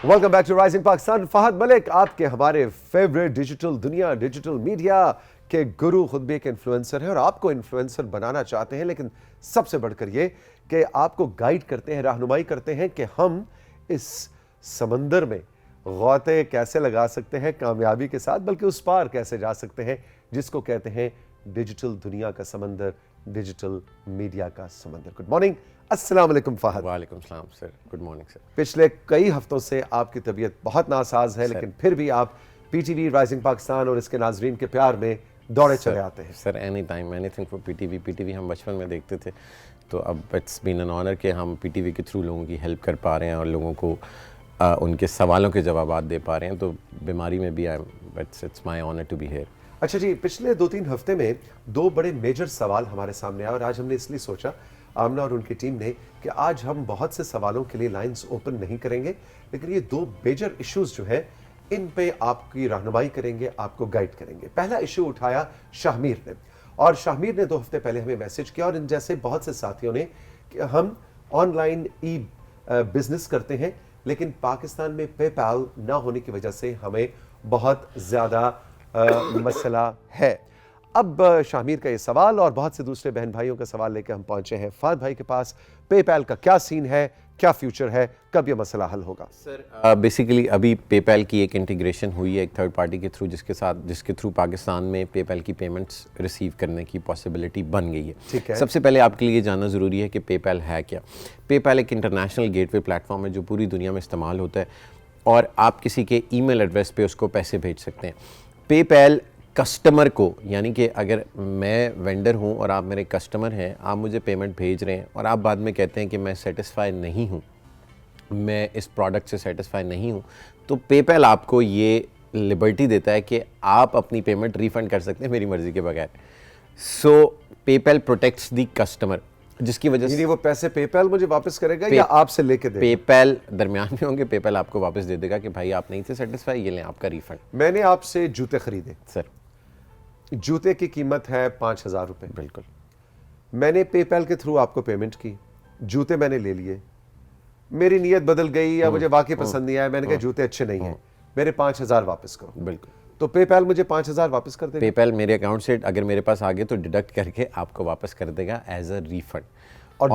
Welcome back to rising Pakistan. Fahad Malik آپ کے ہمارے فیوریٹ ڈیجیٹل دنیا ڈیجیٹل میڈیا کے گرو، خود بھی ایک انفلوئنسر ہیں اور آپ کو انفلوئنسر بنانا چاہتے ہیں، لیکن سب سے بڑھ کر یہ کہ آپ کو گائیڈ کرتے ہیں، رہنمائی کرتے ہیں کہ ہم اس سمندر میں غوطے کیسے لگا سکتے ہیں کامیابی کے ساتھ، بلکہ اس پار کیسے جا سکتے ہیں جس کو کہتے ہیں ڈیجیٹل دنیا کا سمندر، ڈیجیٹل میڈیا کا سمندر. Good morning. السلام علیکم فہد. وعلیکم السلام سر. Good morning sir. پچھلے کئی ہفتوں سے آپ کی طبیعت بہت ناساز ہے، لیکن پھر بھی آپ پی ٹی وی، رائزنگ پاکستان اور اس کے ناظرین کے پیار میں دوڑے چلے آتے ہیں. Sir any time anything for P T V ہم بچپن میں دیکھتے تھے، تو اب اٹس بین این آنر کہ ہم پی ٹی وی کے تھرو لوگوں کی ہیلپ کر پا رہے ہیں اور لوگوں کو ان کے سوالوں کے جوابات دے پا رہے ہیں. تو بیماری میں بھی it's my honour to be here. اچھا جی، پچھلے 2-3 ہفتے میں 2 بڑے میجر سوال ہمارے سامنے آئے اور آج ہم نے اس لیے سوچا، آمنہ اور ان کی ٹیم نے، کہ آج ہم بہت سے سوالوں کے لیے لائنز اوپن نہیں کریں گے، لیکن یہ 2 میجر ایشوز جو ہیں ان پہ آپ کی رہنمائی کریں گے، آپ کو گائیڈ کریں گے. پہلا ایشو اٹھایا شاہمیر نے، اور شاہمیر نے 2 ہفتے پہلے ہمیں میسج کیا، اور ان جیسے بہت سے ساتھیوں نے، کہ ہم آن لائن بزنس کرتے ہیں لیکن پاکستان میں پے پال نہ ہونے کی وجہ سے ہمیں بہت زیادہ مسئلہ ہے. اب شاہمیر کا یہ سوال اور بہت سے دوسرے بہن بھائیوں کا سوال لے کے ہم پہنچے ہیں فہد بھائی کے پاس. پے پیل کا کیا سین ہے، کیا فیوچر ہے، کب یہ مسئلہ حل ہوگا؟ سر بیسیکلی ابھی پے پیل کی ایک انٹیگریشن ہوئی ہے ایک تھرڈ پارٹی کے تھرو، جس کے تھرو پاکستان میں پے پیل کی پیمنٹس ریسیو کرنے کی پاسبلٹی بن گئی ہے. ٹھیک ہے. سب سے پہلے آپ کے لیے یہ جاننا ضروری ہے کہ پے پیل ہے کیا. پے پیل ایک انٹرنیشنل گیٹ وے پلیٹ فارم ہے جو پوری دنیا میں استعمال ہوتا ہے، اور آپ کسی کے ای میل ایڈریس پہ اس کو پیسے بھیج سکتے ہیں. پے پیل کسٹمر کو، یعنی کہ اگر میں وینڈر ہوں اور آپ میرے کسٹمر ہیں، آپ مجھے پیمنٹ بھیج رہے ہیں اور آپ بعد میں کہتے ہیں کہ میں سیٹسفائی نہیں ہوں، میں اس پروڈکٹ سے سیٹسفائی نہیں ہوں، تو پے پیل آپ کو یہ لبرٹی دیتا ہے کہ آپ اپنی پیمنٹ ریفنڈ کر سکتے ہیں میری مرضی کے بغیر. سو پے پیل پروٹیکٹس دی کسٹمر، جس کی وجہ سے وہ پیسے پے پیل مجھے واپس کرے گا یا آپ سے لے کے دے گا؟ پے پیل درمیان میں ہوں گے، پے پیل آپ کو واپس دے دے گا کہ بھائی آپ نہیں تھے سیٹسفائی، یہ لیں آپ کا ریفنڈ. میں نے آپ سے جوتے خریدے سر، جوتے کی قیمت ہے 5000 روپے. بالکل. میں نے پے پیل کے تھرو آپ کو پیمنٹ کی، جوتے میں نے لے لیے، میری نیت بدل گئی یا مجھے واقعی پسند نہیں آیا، میں نے کہا جوتے اچھے نہیں ہیں، میرے 5000 واپس کرو. بالکل. تو پے پیل مجھے 5000 واپس کر دے گا؟ پے پیل میرے اکاؤنٹ سے اگر میرے پاس آگے تو ڈیڈکٹ کر کے آپ کو واپس کر دے گا ایز اے ریفنڈ. اور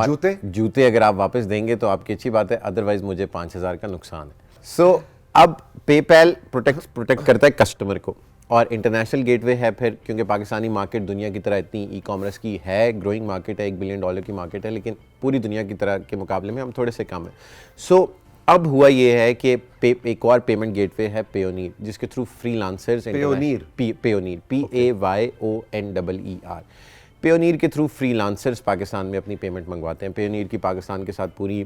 جوتے اگر آپ واپس دیں گے تو آپ کی اچھی بات ہے، ادروائز مجھے 5000 کا نقصان ہے. سو اب پے پیل پروٹیکٹ کرتا ہے کسٹمر کو، اور انٹرنیشنل گیٹ وے ہے پھر، کیونکہ پاکستانی مارکیٹ دنیا کی طرح اتنی ای کامرس کی ہے، گروئنگ مارکیٹ ہے، $1 بلین کی مارکیٹ ہے، لیکن پوری دنیا کی طرح کے مقابلے میں ہم تھوڑے سے کم ہیں. سو اب ہوا یہ ہے کہ ایک اور پیمنٹ گیٹ وے ہے پیونیر، جس کے تھرو فری لانسرز، پیونیر PAYONER، پیونیر کے تھرو فری لانسرز پاکستان میں اپنی پیمنٹ منگواتے ہیں. پیونیر کی پاکستان کے ساتھ پوری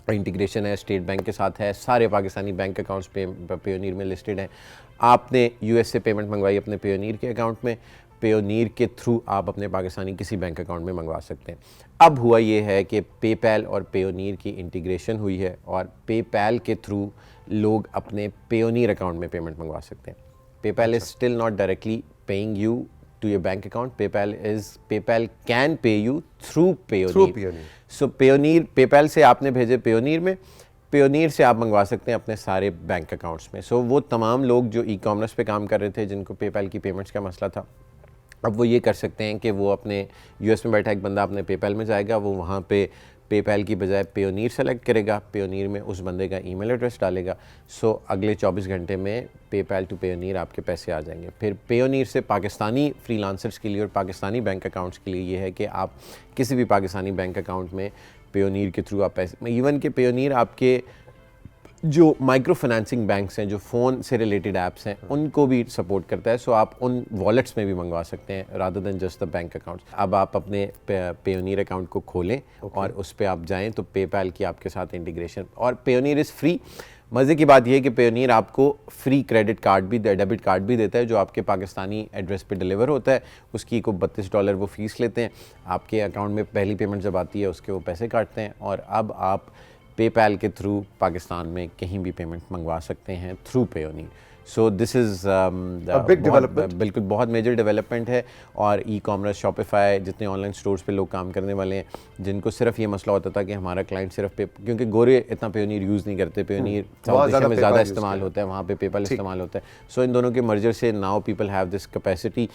انٹیگریشن ہے، اسٹیٹ بینک کے ساتھ ہے، سارے پاکستانی بینک اکاؤنٹس پیونیر میں لسٹڈ ہیں. آپ نے یو ایس سے پیمنٹ منگوائی اپنے پیونیر کے اکاؤنٹ میں، پیونیر کے تھرو آپ اپنے پاکستانی کسی بینک اکاؤنٹ میں منگوا سکتے ہیں. اب ہوا یہ ہے کہ پے پیل اور پیونیر کی انٹیگریشن ہوئی ہے، اور پے پیل کے تھرو لوگ اپنے پیونیر اکاؤنٹ میں پیمنٹ منگوا سکتے ہیں. PayPal is still not directly paying you to your bank account. PayPal can pay you through Payoneer. So PayPal سے آپ نے بھیجے پیونیر میں، پیونیر سے آپ منگوا سکتے ہیں اپنے سارے بینک اکاؤنٹس میں. سو وہ تمام لوگ جو ای کامرس پہ کام کر رہے تھے، جن کو پے پیل کی پیمنٹس کا مسئلہ تھا، اب وہ یہ کر سکتے ہیں کہ وہ اپنے یو ایس میں بیٹھا ایک بندہ اپنے پے پیل میں جائے گا، وہ وہاں پہ پے پیل کی بجائے پیونیر سلیکٹ کرے گا، پیونیر میں اس بندے کا ای میل ایڈریس ڈالے گا. سو اگلے 24 گھنٹے میں پے پیل ٹو پیونیر آپ کے پیسے آ جائیں گے. پھر پیونیر سے پاکستانی فری لانسرز کے لیے اور پاکستانی بینک اکاؤنٹس کے لیے یہ ہے کہ آپ کسی بھی پاکستانی بینک اکاؤنٹ میں پیونیر کے تھرو آپ پیسے، ایون کہ پیونیر آپ کے جو مائکرو فائنانسنگ بینکس ہیں، جو فون سے ریلیٹڈ ایپس ہیں، ان کو بھی سپورٹ کرتا ہے. سو آپ ان والیٹس میں بھی منگوا سکتے ہیں rather than just the bank accounts. اب آپ اپنے پیونیر اکاؤنٹ کو کھولیں اور اس پہ آپ جائیں تو پے پیل کی آپ کے ساتھ انٹیگریشن، اور پیونیر از فری. مزے کی بات یہ ہے کہ پیونیر آپ کو فری کریڈٹ کارڈ بھی، ڈیبٹ کارڈ بھی دیتا ہے جو آپ کے پاکستانی ایڈریس پہ ڈیلیور ہوتا ہے. اس کی کو $32 وہ فیس لیتے ہیں. آپ کے اکاؤنٹ میں پہلی پیمنٹ جب آتی ہے اس کے وہ پیسے کاٹتے ہیں، اور اب آپ پے پیل کے تھرو پاکستان میں کہیں بھی پیمنٹ منگوا سکتے ہیں تھرو پیونیر. سو دس از بالکل بہت میجر ڈیولپمنٹ ہے. اور ای کامرس، شاپیفائی، جتنے آن لائن اسٹورس پہ لوگ کام کرنے والے ہیں جن کو صرف یہ مسئلہ ہوتا تھا کہ ہمارا کلائنٹ صرف کیونکہ گورے اتنا پیونیر یوز نہیں کرتے، پیونیر ساؤتھ ایشیا میں زیادہ استعمال ہوتا ہے، وہاں پہ پے پیل استعمال ہوتا ہے. سو ان دونوں کے مرجر سے now people have this capacity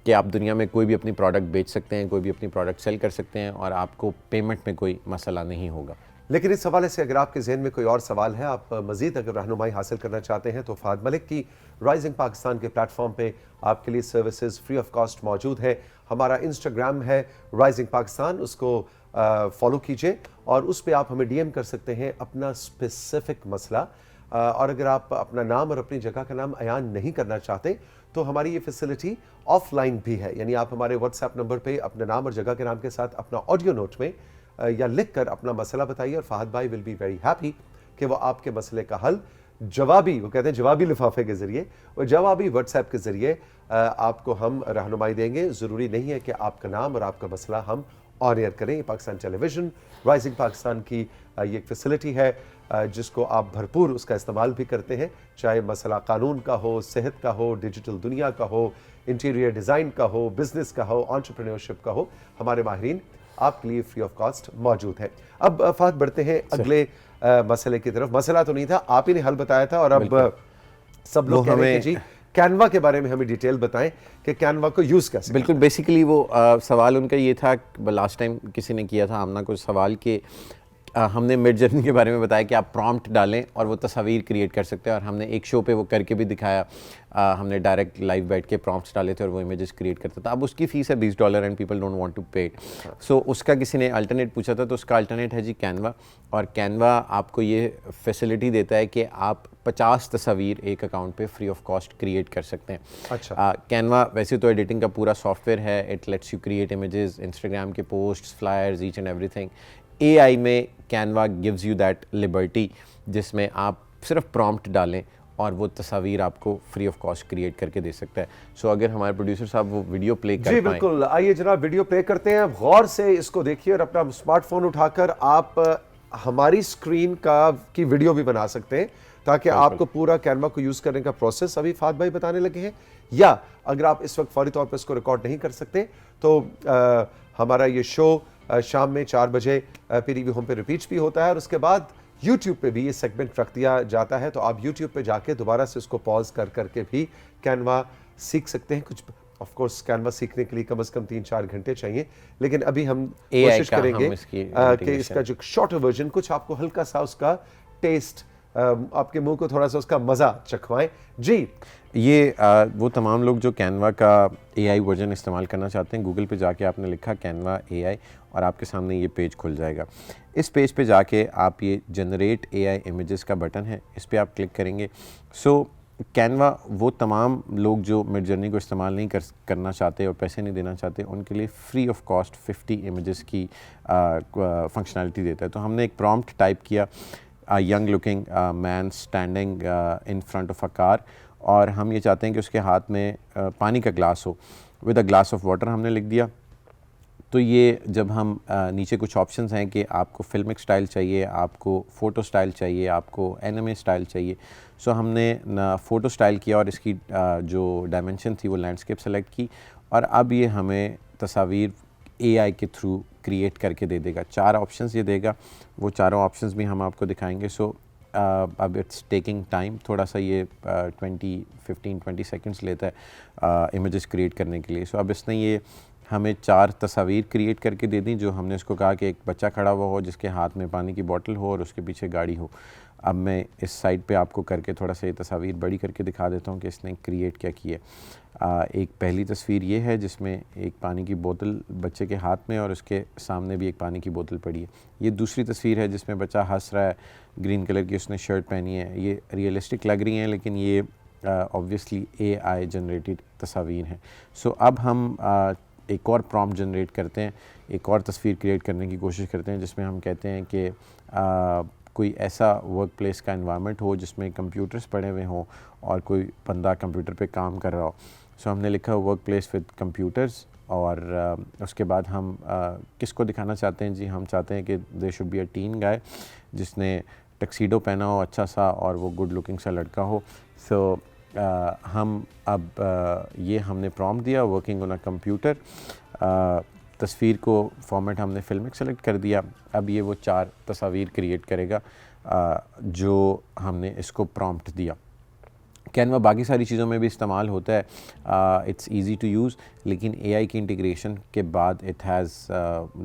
کہ آپ دنیا میں کوئی بھی اپنی پروڈکٹ بیچ سکتے ہیں، کوئی بھی اپنی پروڈکٹ سیل کر سکتے ہیں اور آپ کو پیمنٹ میں کوئی مسئلہ نہیں ہوگا. لیکن اس حوالے سے اگر آپ کے ذہن میں کوئی اور سوال ہے، آپ مزید اگر رہنمائی حاصل کرنا چاہتے ہیں تو فہد ملک کی رائزنگ پاکستان کے پلیٹ فارم پہ آپ کے لیے سروسز فری آف کاسٹ موجود ہے. ہمارا انسٹاگرام ہے رائزنگ پاکستان، اس کو فالو کیجئے اور اس پہ آپ ہمیں ڈی ایم کر سکتے ہیں اپنا اسپیسیفک مسئلہ. اور اگر آپ اپنا نام اور اپنی جگہ کا نام عیان نہیں کرنا چاہتے تو ہماری یہ فیسلٹی آف لائن بھی ہے، یعنی آپ ہمارے واٹس ایپ نمبر پہ اپنا نام اور جگہ کے نام کے ساتھ اپنا آڈیو نوٹ میں یا لکھ کر اپنا مسئلہ بتائیے اور فہد بھائی ول بی ویری ہیپی کہ وہ آپ کے مسئلے کا حل جوابی، وہ کہتے ہیں جوابی لفافے کے ذریعے اور جوابی واٹس ایپ کے ذریعے آپ کو ہم رہنمائی دیں گے. ضروری نہیں ہے کہ آپ کا نام اور آپ کا مسئلہ ہم آن ایئر کریں. پاکستان ٹیلی ویژن رائزنگ پاکستان کی یہ ایک فیسلٹی ہے جس کو آپ بھرپور اس کا استعمال بھی کرتے ہیں، چاہے مسئلہ قانون کا ہو، صحت کا ہو، ڈیجیٹل دنیا کا ہو، انٹیریئر ڈیزائن کا ہو، بزنس کا ہو، انٹرپرینیورشپ کا ہو. ہمارے ماہرین آپ کے لیے فری آف کاسٹ موجود ہے. اب فہد بڑھتے ہیں اگلے مسئلے کی طرف. مسئلہ تو نہیں تھا، آپ ہی نے حل بتایا تھا اور اب سب لوگ کہہ رہے ہیں کہ جی کینوا کے بارے میں ہمیں ڈیٹیل بتائیں کہ کینوا کو یوز کیسے. بالکل بیسیکلی وہ سوال ان کا یہ تھا، لاسٹ ٹائم کسی نے کیا تھا آمنہ کو سوال کہ ہم نے مڈ جرنی کے بارے میں بتایا کہ آپ پرومپٹ ڈالیں اور وہ تصاویر کریٹ کر سکتے ہیں، اور ہم نے ایک شو پہ وہ کر کے بھی دکھایا. ہم نے ڈائریکٹ لائیو بیٹھ کے پرومپٹس ڈالے تھے اور وہ امیجز کریٹ کرتا تھا. اب اس کی فیس ہے $20 and people don't want to pay. So اس کا کسی نے الٹرنیٹ پوچھا تھا، تو اس کا الٹرنیٹ ہے جی کینوا. اور کینوا آپ کو یہ فیسلٹی دیتا ہے کہ آپ 50 تصاویر ایک اکاؤنٹ پہ فری آف کاسٹ کریٹ کر سکتے ہیں. اچھا کینوا ویسے تو ایڈیٹنگ کا پورا سافٹ ویئر ہے. It lets you create images, Instagram کے posts, flyers, each and everything. A I میں Canva gives you that liberty جس میں آپ صرف پرومپٹ ڈالیں اور وہ تصاویر آپ کو فری آف کاسٹ کریٹ کر کے دے سکتا ہے. سو اگر ہمارے پروڈیوسر صاحب وہ ویڈیو پلے کر پائیں. جی بالکل، آئیے جناب ویڈیو پلے کرتے ہیں. غور سے اس کو دیکھیے اور اپنا اسمارٹ فون اٹھا کر آپ ہماری اسکرین کی ویڈیو بھی بنا سکتے ہیں تاکہ آپ کو پورا کینوا کو یوز کرنے کا پروسیس ابھی فہد بھائی بتانے لگے ہیں. یا اگر آپ اس وقت فوری طور پر اس کو ریکارڈ نہیں کر سکتے تو ہمارا یہ شو شام میں 4 بجے پی ٹی وی ہوم پہ ریپیٹ بھی ہوتا ہے اور اس کے بعد یوٹیوب پہ بھی یہ سیگمنٹ رکھ دیا جاتا ہے. تو آپ یوٹیوب پہ جا کے دوبارہ سے اس کو پاز کر کے بھی کینوا سیکھ سکتے ہیں. کچھ آف کورس کینوا سیکھنے کے لیے کم از کم 3-4 گھنٹے چاہیے، لیکن ابھی ہم کوشش کریں گے کہ اس کا جو شارٹر ورژن کچھ آپ کو ہلکا سا اس کا ٹیسٹ، آپ کے منہ کو تھوڑا سا اس کا مزہ چکھوائیں. جی یہ وہ تمام لوگ جو کینوا کا اے آئی ورژن استعمال کرنا چاہتے ہیں، گوگل پہ جا کے آپ نے لکھا کینوا اے آئی اور آپ کے سامنے یہ پیج کھل جائے گا. اس پیج پہ جا کے آپ یہ جنریٹ اے آئی امیجز کا بٹن ہے، اس پہ آپ کلک کریں گے. سو کینوا وہ تمام لوگ جو مڈ جرنی کو استعمال نہیں کرنا چاہتے اور پیسے نہیں دینا چاہتے ان کے لیے فری آف کاسٹ 50 امیجز کی فنکشنالٹی دیتا ہے. تو ہم نے ایک پرومپٹ ٹائپ کیا، young looking man standing in front of a car, اور ہم یہ چاہتے ہیں کہ اس کے ہاتھ میں پانی کا glass who with a glass of water. ہم نے لکھ دیا. تو یہ جب ہم نیچے کچھ آپشنز ہیں کہ آپ کو فلمک سٹائل چاہیے، آپ کو فوٹو سٹائل چاہیے، آپ کو اینیمے سٹائل چاہیے. سو ہم نے فوٹو سٹائل کیا اور اس کی جو ڈائمنشن تھی وہ لینڈسکیپ سلیکٹ کی، اور اب یہ ہمیں تصاویر اے آئی کے تھرو کریٹ کر کے دے دے گا. 4 آپشنز یہ دے گا، وہ چاروں آپشنز بھی ہم آپ کو دکھائیں گے. سو اب اٹس ٹیکنگ ٹائم، تھوڑا سا یہ 15-20 سیکنڈس لیتا ہے امیجز کریٹ کرنے کے لیے. سو اب اس نے یہ ہمیں 4 تصاویر کریٹ کر کے دے دیں، جو ہم نے اس کو کہا کہ ایک بچہ کھڑا ہوا ہو جس کے ہاتھ میں پانی کی بوٹل ہو اور اس کے پیچھے گاڑی ہو. اب میں اس سائڈ پہ آپ کو کر کے تھوڑا سا یہ تصاویر بڑی کر کے دکھا دیتا ہوں کہ اس نے کریٹ کیا کی ہے. ایک پہلی تصویر یہ ہے جس میں ایک پانی کی بوتل بچے کے ہاتھ میں اور اس کے سامنے بھی ایک پانی کی بوتل پڑی ہے. یہ دوسری تصویر ہے جس میں بچہ ہنس رہا ہے، گرین کلر کی اس نے شرٹ پہنی ہے. یہ ریئلسٹک لگ رہی ہیں لیکن یہ آبویسلی اے آئی جنریٹڈ تصاویر ہیں. سو اب ہم ایک اور پرومپٹ جنریٹ کرتے ہیں، ایک اور تصویر کریٹ کرنے کی کوشش کرتے ہیں جس میں ہم کہتے ہیں کہ کوئی ایسا ورک پلیس کا انوائرمنٹ ہو جس میں کمپیوٹرز پڑے ہوئے ہوں اور کوئی بندہ کمپیوٹر پہ کام کر رہا ہو. سو ہم نے لکھا ورک پلیس ود کمپیوٹرز اور اس کے بعد ہم کس کو دکھانا چاہتے ہیں جی؟ ہم چاہتے ہیں کہ there should be a teen guy جس نے ٹکسیڈو پہنا ہو اچھا سا اور وہ گڈ لکنگ سا لڑکا ہو. سو ہم اب یہ ہم نے پرومپٹ دیا ورکنگ آن اے کمپیوٹر. تصویر کو فارمیٹ ہم نے فلمک سلیکٹ کر دیا. اب یہ وہ 4 تصاویر کریٹ کرے گا جو ہم نے اس کو پرومپٹ دیا. کینوا باقی ساری چیزوں میں بھی استعمال ہوتا ہے. اٹس ایزی ٹو یوز, لیکن اے آئی کی انٹیگریشن کے بعد اٹ ہیز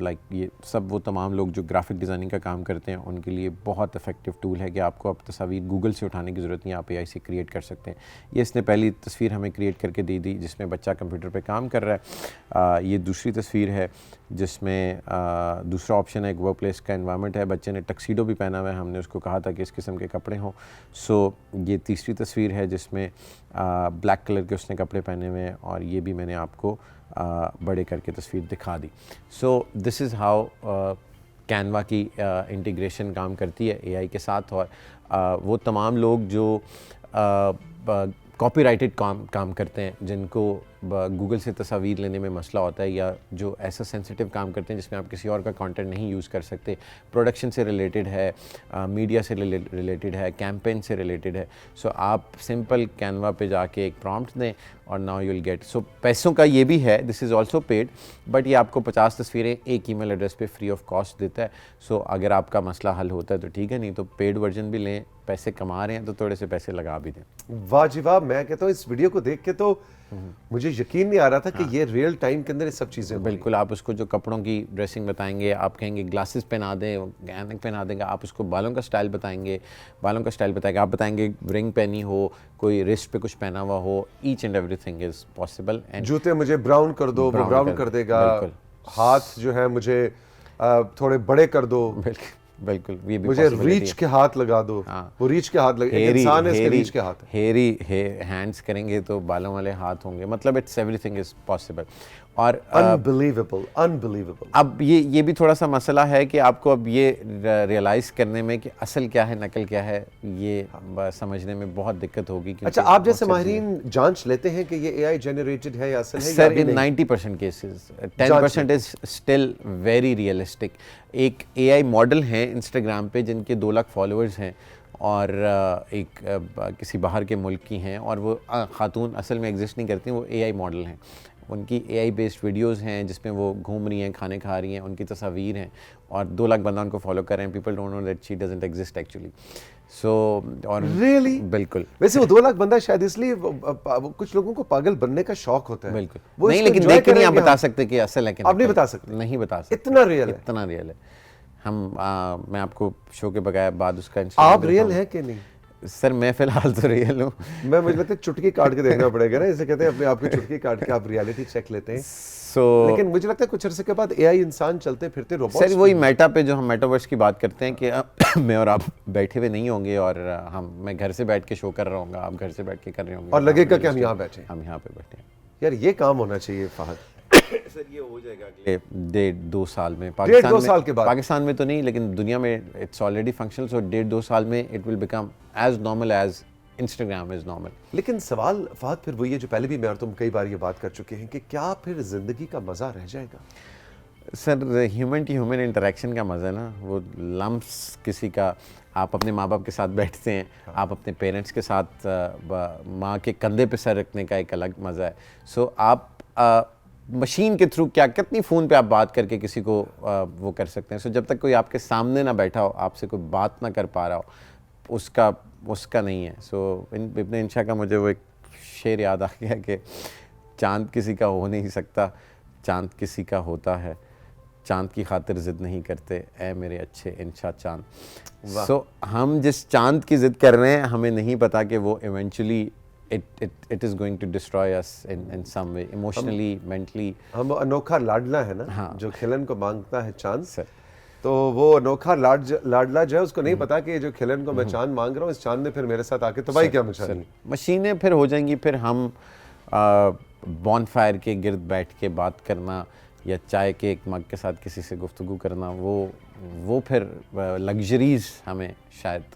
لائک یہ سب وہ تمام لوگ جو گرافک ڈیزائننگ کا کام کرتے ہیں ان کے لیے بہت افیکٹو ٹول ہے کہ آپ کو اب تصاویر گوگل سے اٹھانے کی ضرورت نہیں, آپ اے آئی سے کریٹ کر سکتے ہیں. یہ اس نے پہلی تصویر ہمیں کریٹ کر کے دے دی جس میں بچہ کمپیوٹر پہ کام کر رہا ہے. یہ دوسری تصویر ہے جس میں دوسرا آپشن ہے ایک ورک پلیس کا انوائرمنٹ ہے, بچے نے ٹکسیڈو بھی پہنا ہوا ہے, ہم نے اس کو کہا تھا کہ اس قسم کے کپڑے ہوں. سو یہ تیسری تصویر ہے جس میں بلیک کلر کے اس نے کپڑے پہنے ہوئے ہیں اور یہ بھی میں نے آپ کو بڑے کر کے تصویر دکھا دی. سو دس از ہاؤ کینوا کی انٹیگریشن کام کرتی ہے اے آئی کے ساتھ. اور وہ تمام لوگ جو کاپی رائٹڈ کام کرتے ہیں, جن کو گوگل سے تصاویر لینے میں مسئلہ ہوتا ہے, یا جو ایسا سینسیٹیو کام کرتے ہیں جس میں آپ کسی اور کا کانٹینٹ نہیں یوز کر سکتے, پروڈکشن سے ریلیٹڈ ہے, میڈیا سے ریلیٹڈ ہے, کیمپین سے ریلیٹڈ ہے. سو آپ سمپل کینوا پہ جا کے ایک پرومپٹ دیں اور ناؤ یو ول گیٹ. سو پیسوں کا یہ بھی ہے, دس از آلسو پیڈ, بٹ یہ آپ کو 50 تصویریں ایک ای میل ایڈریس پہ فری آف کاسٹ دیتا ہے. سو اگر آپ کا مسئلہ حل ہوتا ہے تو ٹھیک ہے, نہیں تو پیڈ ورژن بھی لیں. پیسے کما رہے ہیں تو تھوڑے سے پیسے لگا بھی دیں. واہ جی واہ, میں کہتا ہوں اس ویڈیو کو دیکھ کے تو مجھے یقین نہیں آ رہا تھا کہ یہ ریئل ٹائم کے اندر یہ سب چیزیں بالکل. آپ اس کو جو کپڑوں کی ڈریسنگ بتائیں گے, آپ کہیں گے گلاسز پہنا دیں, اینک پہنا دیں گے, آپ اس کو بالوں کا سٹائل بتائیں گے, بالوں کا سٹائل بتائیں گے, آپ بتائیں گے رنگ پہنی ہو, کوئی رسٹ پہ کچھ پہنا ہوا ہو, each and everything is possible. جوتے مجھے براؤن کر دو, وہ براؤن کر دے گا. ہاتھ جو ہے مجھے تھوڑے بڑے کر دو, بالکل. مجھے ریچ کے ہاتھ لگا دو, وہ ریچ کے ہاتھ لگے, انسان ہے اس کے ریچ کے ہاتھ, ہیری ہینڈز کریں گے تو بالوں والے ہاتھ ہوں گے. مطلب it's everything is possible. اور unbelievable. اب یہ بھی تھوڑا سا مسئلہ ہے کہ آپ کو اب یہ ریئلائز کرنے میں کہ اصل کیا ہے نقل کیا ہے, یہ سمجھنے میں بہت دقت ہوگی. اچھا, آپ جیسے ماہرین جانچ لیتے ہیں کہ یہ اے آئی جنریٹڈ ہے یا اصل ہے؟ سر ان 90% cases 10% is still very realistic. ایک اے آئی ماڈل ہیں انسٹاگرام پہ جن کے 2 لاکھ فالوورز ہیں اور ایک کسی باہر کے ملک کی ہیں, اور وہ خاتون اصل میں ایگزسٹ نہیں کرتی, وہ اے آئی ماڈل ہیں. ان کی اے آئی بیسڈ ویڈیوز ہیں جس میں وہ گھوم رہی ہیں, کھانے کھا رہی ہیں, ان کی تصاویر ہیں, اور 2 لاکھ بندہ ان کو فالو کر رہے ہیں. People don't know that she doesn't exist actually. So اور ریئلی بالکل. ویسے وہ 2 لاکھ بندہ شاید اس لیے کچھ لوگوں کو پاگل بننے کا شوق ہوتا ہے. بالکل نہیں, لیکن دیکھ کے نہیں آپ بتا سکتے کہ اصل ہے کہ آپ نہیں بتا سکتے, نہیں بتا سکتے. اتنا ریئل ہے, اتنا ریئل ہے. میں آپ کو شو کے بغیر بعد اس کا آپ ریئل ہیں کہ نہیں؟ سر میں فی الحال تو ریئل ہوں. مجھے لگتا ہے چٹکی کاٹ کے دیکھنا پڑے گا نا, اسے کہتے ہیں اپنے آپ کی چٹکی کاٹ کے آپ ریالٹی چیک لیتے ہیں. لیکن مجھے لگتا ہے کچھ عرصے کے بعد اے آئی انسان چلتے پھرتے روبوٹ. سر وہی میٹا پہ جو ہم میٹاورس کی بات کرتے ہیں کہ میں اور آپ بیٹھے ہوئے نہیں ہوں گے, اور میں گھر سے بیٹھ کے شو کر رہا ہوں گا, آپ گھر سے بیٹھ کے کر رہے ہوں گے, اور لگے گا کہ ہم یہاں بیٹھے ہیں. ہم یہاں پہ بیٹھے ہیں. یار یہ کام ہونا چاہیے فہد. سر یہ ہو جائے گا اگلے 1.5-2 سال میں. 1.5-2 سال کے بعد پاکستان میں تو نہیں, لیکن دنیا میں اٹس آلریڈی فنکشنل. سو 1.5-2 سال میں it will become as normal as Instagram is normal. لیکن سوال فہد پھر وہی ہے جو پہلے بھی میں اور تم کئی بار یہ بات کر چکے ہیں کہ کیا پھر زندگی کا مزہ رہ جائے گا؟ سر ہیومن ٹو ہیومن انٹریکشن کا مزہ ہے نا, وہ لمس کسی کا. آپ اپنے ماں باپ کے ساتھ بیٹھتے ہیں, آپ اپنے پیرنٹس کے ساتھ ماں کے کندھے پہ سر رکھنے کا ایک الگ مزہ ہے. سو آپ مشین کے تھرو کتنی فون پہ آپ بات کر کے کسی کو وہ کر سکتے ہیں. سو جب تک کوئی آپ کے سامنے نہ بیٹھا ہو, آپ سے کوئی بات نہ کر پا رہا ہو, اس کا نہیں ہے. سو ابن انشا کا مجھے وہ ایک شعر یاد آ گیا کہ چاند کسی کا ہو نہیں سکتا, چاند کسی کا ہوتا ہے, چاند کی خاطر ضد نہیں کرتے اے میرے اچھے انشا چاند. سو ہم جس چاند کی ضد کر رہے ہیں ہمیں نہیں پتا کہ وہ eventually it is going to destroy us in some way, emotionally, mentally. ہم انوکھا لاڈلا ہے نا جو کھلن کو مانگتا ہے چاند, تو وہ انوکھا لاڈلا جو ہے اس کو نہیں پتا کہ جو کھلن کو میں چاند مانگ رہا ہوں, اس چاند نے پھر میرے ساتھ آ کے تباہی کیا مچھانی. مشینیں پھر ہو جائیں گی, پھر ہم بون فائر کے گرد بیٹھ کے بات کرنا یا چائے کے ایک مگ کے ساتھ کسی سے گفتگو کرنا, وہ پھر لگژریز ہمیں شاید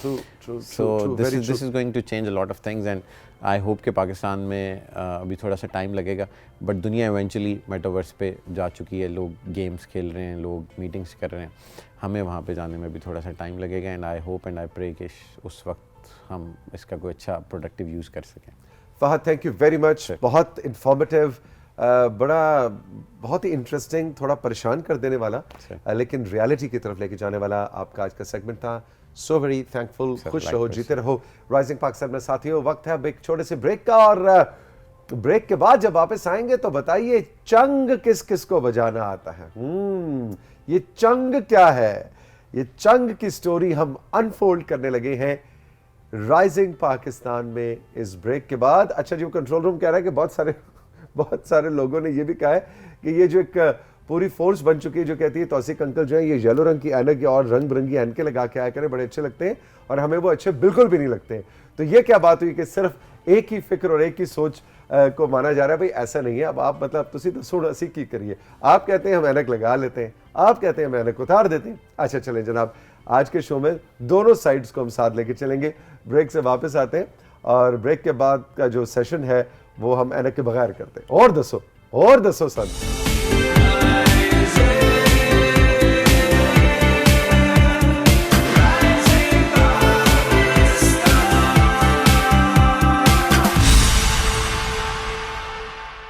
True, So this very is going to change a lot of things and I hope کہ پاکستان میں ابھی تھوڑا سا ٹائم لگے گا بٹ دنیا ایونچولی میٹاورس پہ جا چکی ہے, لوگ گیمز کھیل رہے ہیں, لوگ میٹنگس کر رہے ہیں, ہمیں وہاں پہ جانے میں بھی تھوڑا سا ٹائم لگے گا and I hope and I pray کہ اس وقت ہم اس کا کوئی اچھا پروڈکٹیو یوز کر سکیں. Fahad thank you very much, بہت انفارمیٹیو, بڑا بہت ہی انٹرسٹنگ, تھوڑا پریشان کر دینے والا لیکن ریالٹی کی طرف لے کے جانے والا آپ کا آج کا سیگمنٹ تھا. سو ویری تھینکفل, خوش رہو, جیتے رہو. رائزنگ پاکستان میں ساتھیوں وقت ہے اب ایک چھوٹے سے بریک کا, اور بریک کے بعد جب واپس آئیں گے تو بتائیے چنگ کس کس کو بجانا آتا ہے. یہ چنگ کیا ہے, یہ چنگ کی سٹوری ہم انفولڈ کرنے لگے ہیں رائزنگ پاکستان میں اس بریک کے بعد. اچھا جی, وہ کنٹرول روم کہہ رہا ہے کہ بہت سارے لوگوں نے یہ بھی کہا ہے کہ یہ جو ایک پوری فورس بن چکی ہے جو کہتی ہے توثیق انکل جو ہے یہ یلو رنگ کی اینک یا اور رنگ برنگی اینکیں لگا کے آیا کریں, بڑے اچھے لگتے ہیں, اور ہمیں وہ اچھے بالکل بھی نہیں لگتے ہیں. تو یہ کیا بات ہوئی کہ صرف ایک ہی فکر اور ایک ہی سوچ کو مانا جا رہا ہے. بھائی ایسا نہیں ہے. اب آپ مطلب تسی تو سوڑ اسی کی کریے, آپ کہتے ہیں ہم اینک لگا لیتے ہیں, آپ کہتے ہیں ہم اینک اتار دیتے ہیں. اچھا چلیں جناب, آج کے شو میں دونوں سائڈز کو ہم ساتھ لے کے چلیں گے. بریک سے واپس آتے ہیں اور بریک کے بعد کا جو سیشن ہے وہ ہم اینک کے بغیر کرتے ہیں. اور دسو سن